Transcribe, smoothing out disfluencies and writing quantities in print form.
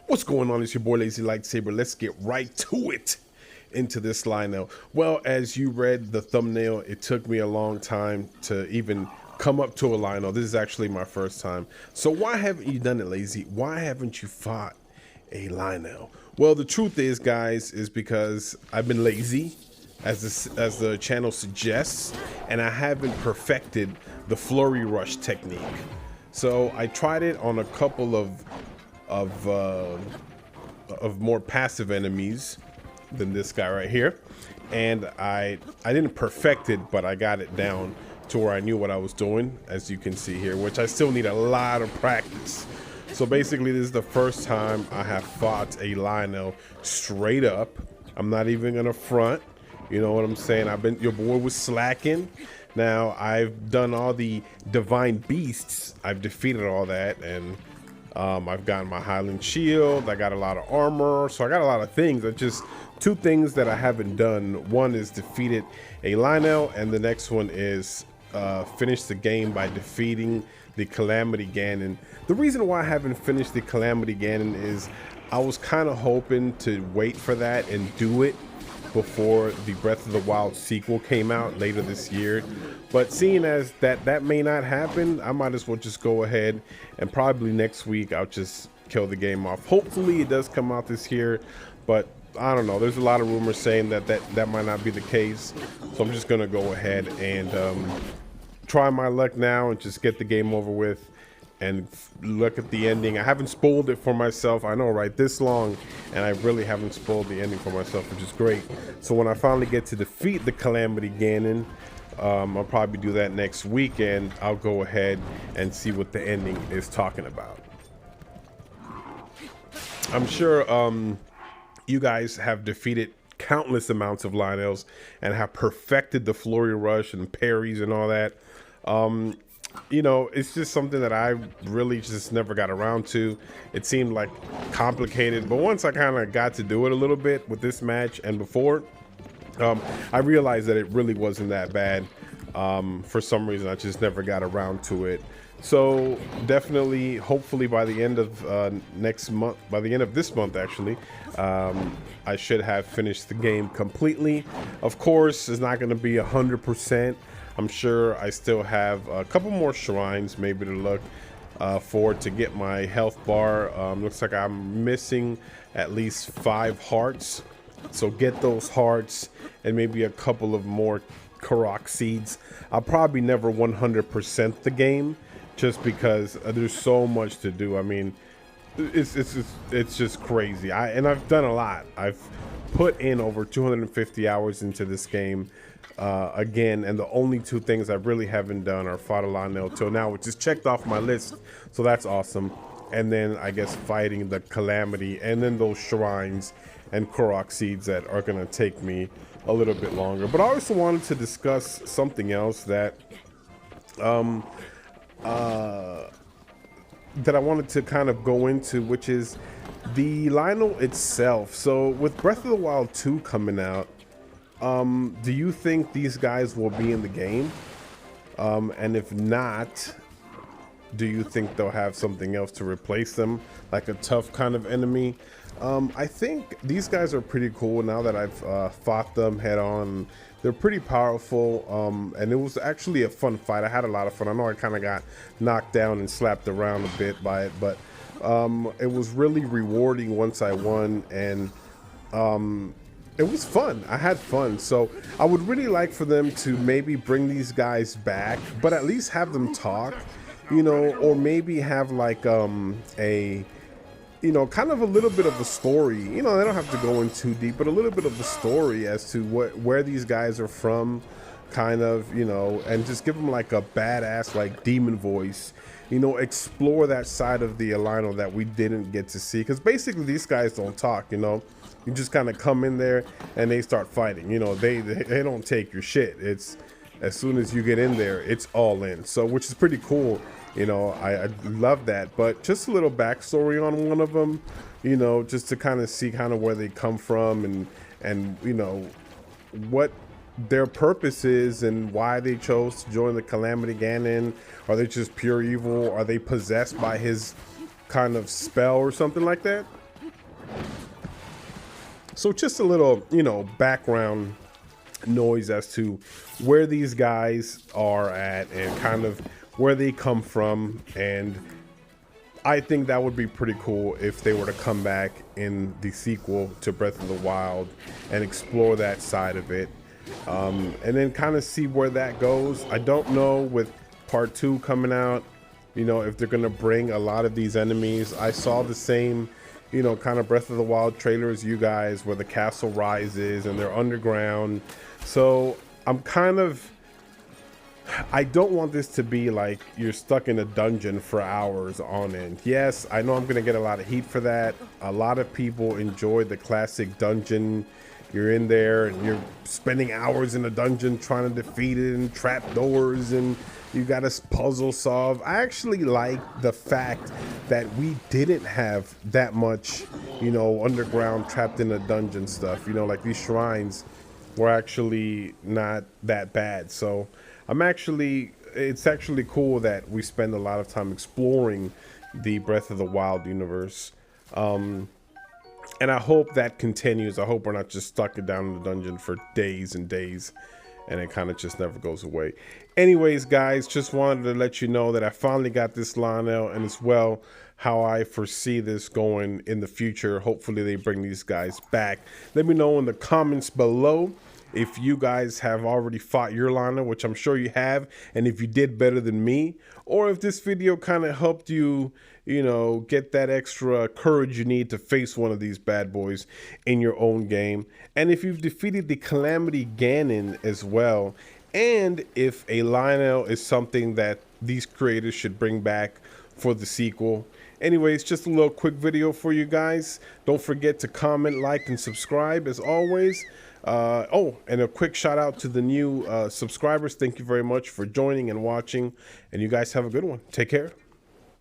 What's going on? It's your boy Lazy Lightsaber. Let's get right to it into this Lynel. Well, as you read the thumbnail, it took me a long time to even come up to a Lynel. This is actually my first time. So why haven't you done it, Lazy? Why haven't you fought a Lynel? Well, the truth is, guys, is because I've been lazy, as the channel suggests, and I haven't perfected the flurry rush technique. So I tried it on a couple of more passive enemies than this guy right here, and I didn't perfect it, but I got it down to where I knew what I was doing, as you can see here, which I still need a lot of practice. So basically, this is the first time I have fought a Lynel straight up. I'm not even gonna front, you know what I'm saying? Your boy was slacking. Now I've done all the divine beasts, I've defeated all that, and I've gotten my Highland shield, I got a lot of armor, so I got a lot of things. It's just two things that I haven't done. One is defeated a Lynel, and the next one is finish the game by defeating the Calamity Ganon. The reason why I haven't finished the Calamity Ganon is I was kind of hoping to wait for that and do it before the Breath of the Wild sequel came out later this year, but seeing as that may not happen, I might as well just go ahead and probably next week I'll just kill the game off. Hopefully it does come out this year, but I don't know, there's a lot of rumors saying that might not be the case, so I'm just gonna go ahead and try my luck now and just get the game over with and look at the ending. I haven't spoiled it for myself, I know, right, this long, and I really haven't spoiled the ending for myself, which is great. So when I finally get to defeat the Calamity Ganon, I'll probably do that next weekend. I'll go ahead and see what the ending is talking about. I'm sure you guys have defeated countless amounts of Lynels and have perfected the flurry rush and parries and all that. You know, it's just something that I really just never got around to. It seemed like complicated, but once I kind of got to do it a little bit with this match and before, I realized that it really wasn't that bad. For some reason, I just never got around to it. So definitely, hopefully by the end of next month, by the end of this month actually, I should have finished the game completely. Of course, it's not going to be 100%. I'm sure I still have a couple more shrines maybe to look for to get my health bar. Looks like I'm missing at least 5 hearts, so get those hearts and maybe a couple of more Korok seeds. I'll probably never 100% the game just because there's so much to do. I mean, it's just crazy. And I've done a lot. I've put in over 250 hours into this game. Again, and the only two things I really haven't done are fought a Lynel till now, which is checked off my list, so that's awesome. And then I guess fighting the Calamity, and then those shrines and Korok seeds that are gonna take me a little bit longer. But I also wanted to discuss something else that that I wanted to kind of go into, which is the Lynel itself. So with Breath of the Wild 2 coming out, do you think these guys will be in the game? And if not, do you think they'll have something else to replace them, like a tough kind of enemy? I think these guys are pretty cool now that I've fought them head on. They're pretty powerful, and it was actually a fun fight. I had a lot of fun. I know I kind of got knocked down and slapped around a bit by it, but it was really rewarding once I won, and it was fun. I had fun. So I would really like for them to maybe bring these guys back, but at least have them talk, you know, or maybe have like you know, kind of a little bit of a story. You know, they don't have to go in too deep, but a little bit of a story as to where these guys are from, kind of, you know, and just give them like a badass like demon voice. You know, explore that side of the Lynel that we didn't get to see, because basically these guys don't talk. You know, you just kind of come in there and they start fighting. You know, they don't take your shit. It's as soon as you get in there, it's all in. So, which is pretty cool. You know, I love that. But just a little backstory on one of them, you know, just to kind of see kind of where they come from and you know what their purpose is and why they chose to join the Calamity Ganon. Are they just pure evil? Are they possessed by his kind of spell or something like that? So just a little, you know, background noise as to where these guys are at and kind of where they come from. And I think that would be pretty cool if they were to come back in the sequel to Breath of the Wild and explore that side of it, and then kind of see where that goes. I don't know with part 2 coming out, you know, if they're gonna bring a lot of these enemies. I saw the same, you know, kind of Breath of the Wild trailer as you guys, where the castle rises and they're underground. So I'm kind of, I don't want this to be like you're stuck in a dungeon for hours on end. Yes, I know I'm gonna get a lot of heat for that. A lot of people enjoy the classic dungeon. You're in there and you're spending hours in a dungeon trying to defeat it, and trap doors, and you got to puzzle solve. I actually like the fact that we didn't have that much, you know, underground trapped in a dungeon stuff. You know, like these shrines were actually not that bad. So it's actually cool that we spend a lot of time exploring the Breath of the Wild universe. And I hope that continues. I hope we're not just stuck down in the dungeon for days and days and it kind of just never goes away. Anyways, guys, just wanted to let you know that I finally got this Lynel, and as well how I foresee this going in the future. Hopefully they bring these guys back. Let me know in the comments below if you guys have already fought your Lynel, which I'm sure you have, and if you did better than me, or if this video kind of helped you, you know, get that extra courage you need to face one of these bad boys in your own game. And if you've defeated the Calamity Ganon as well, and if a Lynel is something that these creators should bring back for the sequel. Anyways, just a little quick video for you guys. Don't forget to comment, like, and subscribe as always. Oh, and a quick shout out to the new subscribers. Thank you very much for joining and watching, and you guys have a good one. Take care.